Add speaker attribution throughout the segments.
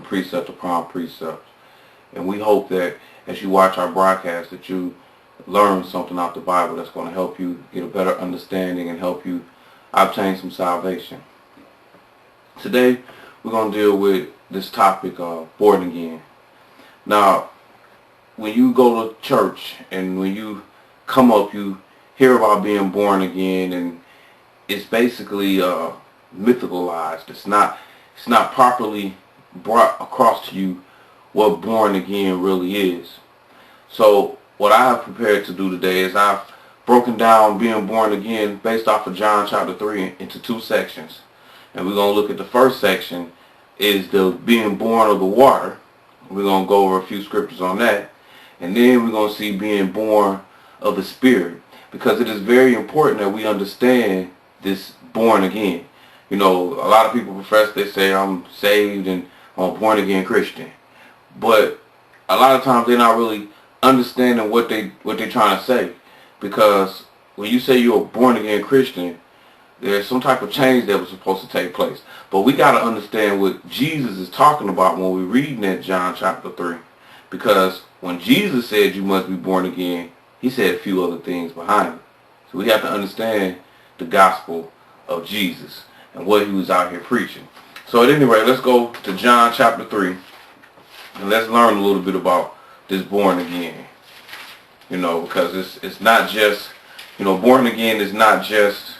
Speaker 1: Precept upon precept. And we hope that as you watch our broadcast that you learn something out the Bible that's going to help you get a better understanding and help you obtain some salvation. Today we're going to deal with this topic of born again. Now, when you go to church and when you come up, you hear about being born again, and it's basically mythicalized. It's not properly brought across to you what born again really is. So what I have prepared to do today is I've broken down being born again based off of John chapter 3 into two sections. And we're going to look at the first section is the being born of the water. We're going to go over a few scriptures on that. And then we're going to see being born of the Spirit, because it is very important that we understand this born again. You know, a lot of people profess, they say, I'm saved and I'm a born again Christian. But a lot of times they're not really understanding what they're trying to say. Because when you say you're a born again Christian, there's some type of change that was supposed to take place. But we got to understand what Jesus is talking about when we read that John chapter 3. Because when Jesus said you must be born again, he said a few other things behind it. So we have to understand the gospel of Jesus and what he was out here preaching. So at any rate, let's go to John chapter 3 and let's learn a little bit about this born again. You know, because it's not just, you know, born again is not just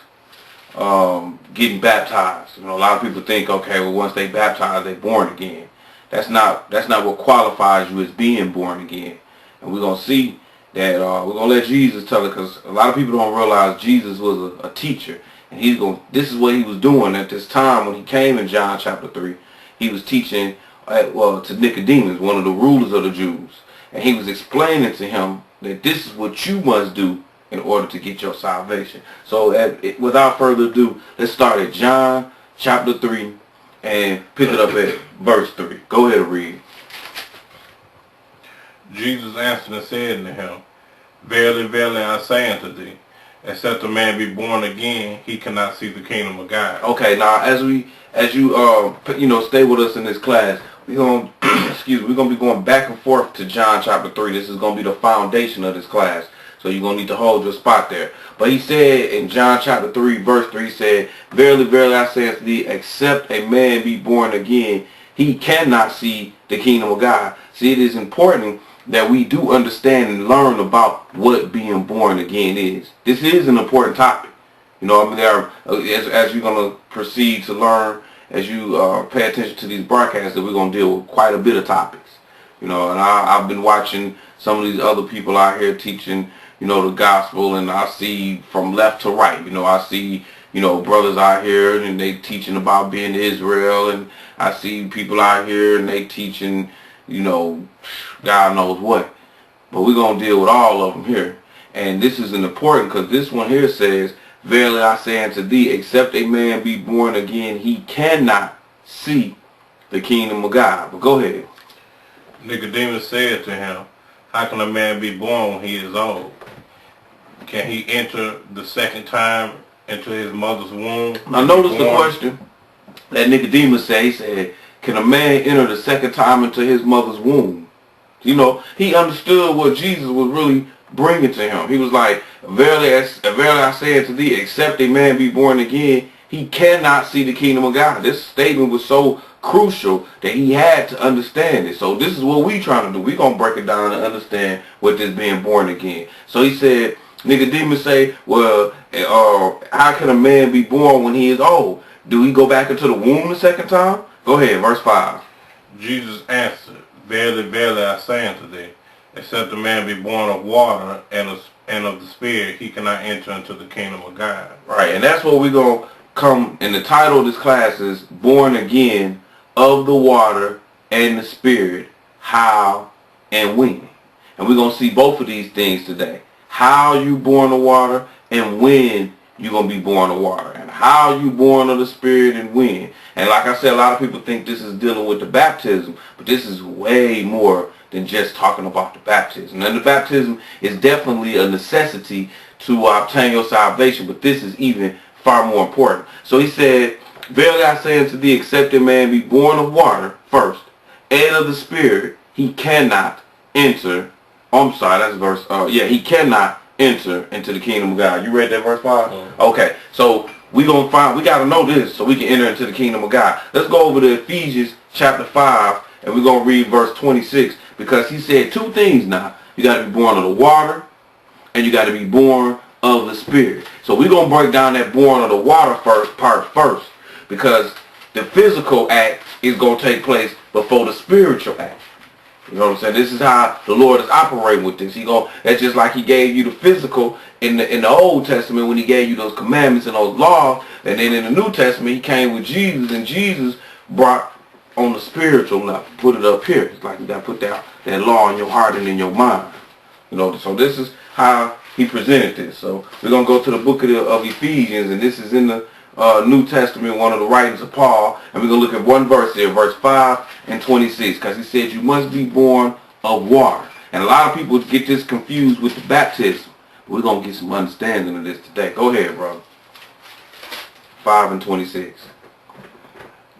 Speaker 1: getting baptized. You know, a lot of people think, okay, well, once they baptized, they're born again. That's not what qualifies you as being born again. And we're going to see that we're going to let Jesus tell it, because a lot of people don't realize Jesus was a teacher. And this is what he was doing at this time when he came in John chapter 3. He was teaching to Nicodemus, one of the rulers of the Jews. And he was explaining to him that this is what you must do in order to get your salvation. So without further ado, let's start at John chapter 3 and pick it up at verse 3. Go ahead and read.
Speaker 2: Jesus answered and said unto him, Verily, verily, I say unto thee, except a man be born again, he cannot see the kingdom of God.
Speaker 1: Okay, now as you stay with us in this class, we're gonna we're gonna be going back and forth to John chapter 3. This is gonna be the foundation of this class. So you're gonna need to hold your spot there. But he said in John chapter 3, verse 3, he said, Verily, verily, I say unto thee, except a man be born again, he cannot see the kingdom of God. See, it is important that we do understand and learn about what being born again is. This is an important topic. You know, I mean, there are, as you're going to proceed to learn, as you pay attention to these broadcasts, that we're going to deal with quite a bit of topics. You know, and I've been watching some of these other people out here teaching, you know, the gospel, and I see from left to right. You know, I see, you know, brothers out here and they teaching about being Israel, and I see people out here and they teaching, you know, God knows what. But we're going to deal with all of them here. And this is important because this one here says, Verily I say unto thee, except a man be born again, he cannot see the kingdom of God. But go ahead.
Speaker 2: Nicodemus said to him, How can a man be born when he is old? Can he enter the second time into his mother's womb?
Speaker 1: Now notice the question that Nicodemus said. He said, can a man enter the second time into his mother's womb? You know, he understood what Jesus was really bringing to him. He was like, Verily I say unto thee, except a man be born again, he cannot see the kingdom of God. This statement was so crucial that he had to understand it. So this is what we trying to do. We're going to break it down and understand what this being born again. So he said, Nicodemus say, well, how can a man be born when he is old? Do he go back into the womb the second time? Go ahead, verse 5.
Speaker 2: Jesus answered, Verily, verily, I say unto thee, except a man be born of water and of the Spirit, he cannot enter into the kingdom of God.
Speaker 1: Right, and that's what we're going to come, and the title of this class is Born Again of the Water and the Spirit, how, and when. And we're going to see both of these things today. How you born of water and when you're going to be born of water. And how you born of the Spirit and when. And like I said, a lot of people think this is dealing with the baptism, but this is way more than just talking about the baptism. And the baptism is definitely a necessity to obtain your salvation, but this is even far more important. So he said, verily I say unto thee, except a man be born of water first, and of the Spirit, he cannot enter. Oh, I'm sorry, that's verse, he cannot enter into the kingdom of God. You read that verse 5?
Speaker 2: Mm-hmm.
Speaker 1: Okay, so we got to know this so we can enter into the kingdom of God. Let's go over to Ephesians chapter 5, and we're going to read verse 26, because he said two things now. You got to be born of the water, and you got to be born of the Spirit. So we're going to break down that born of the water part first, because the physical act is going to take place before the spiritual act. You know what I'm saying? This is how the Lord is operating with this. That's just like he gave you the physical in the Old Testament when he gave you those commandments and those laws. And then in the New Testament, he came with Jesus, and Jesus brought on the spiritual level, put it up here. It's like you got to put that law in your heart and in your mind. You know, so this is how he presented this. So we're going to go to the book of Ephesians, and this is in the New Testament, one of the writings of Paul, and we're going to look at one verse here, verse 5 and 26, because he said you must be born of water. And a lot of people get this confused with the baptism. But we're going to get some understanding of this today. Go ahead, brother. 5 and 26.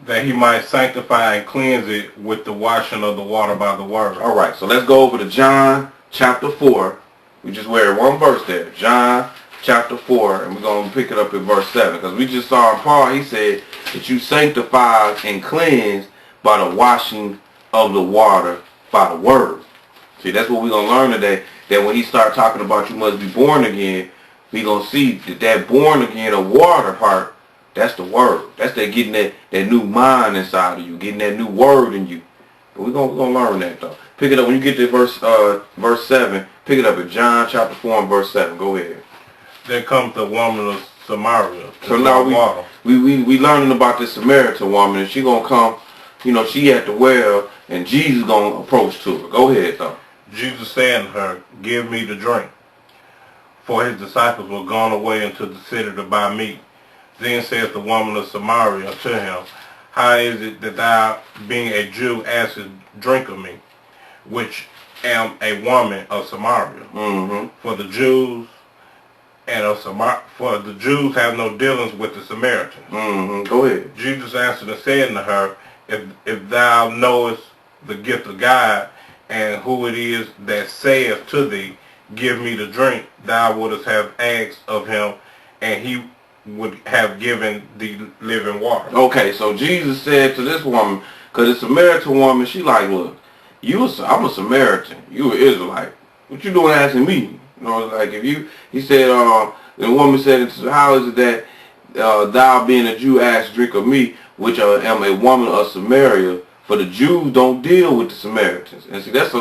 Speaker 2: That he might sanctify and cleanse it with the washing of the water by the word.
Speaker 1: All right, so let's go over to John chapter 4. We just read one verse there. John chapter 4, and we're going to pick it up at verse 7, because we just saw in Paul, he said that you sanctified and cleansed by the washing of the water by the word. See, that's what we're going to learn today, that when he starts talking about you must be born again, we're going to see that born again of water part, that's the word. That's that getting that new mind inside of you, getting that new word in you. But we're going to learn that, though. Pick it up when you get to verse 7. Pick it up at John chapter 4 and verse 7. Go ahead.
Speaker 2: There comes the woman of Samaria.
Speaker 1: So now we learning about this Samaritan woman, and she gonna come, she at the well, and Jesus gonna approach to her. Go ahead, though.
Speaker 2: Jesus said to her, give me to drink. For his disciples were gone away into the city to buy meat. Then saith the woman of Samaria unto him, how is it that thou, being a Jew, askest drink of me, which am a woman of Samaria?
Speaker 1: Mm-hmm.
Speaker 2: For the Jews have no dealings with the Samaritans.
Speaker 1: Mm-hmm. Go ahead.
Speaker 2: Jesus answered and said unto her, if thou knowest the gift of God, and who it is that saith to thee, give me to drink, thou wouldst have asked of him, and he would have given thee living water. Okay, so Jesus said to this woman, because the Samaritan woman, she like, look, I'm a Samaritan, you an Israelite. What you doing asking me? Like he said, the woman said, how is it that thou being a Jew ask drink of me, which am a woman of Samaria? For the Jews don't deal with the Samaritans. And see, that's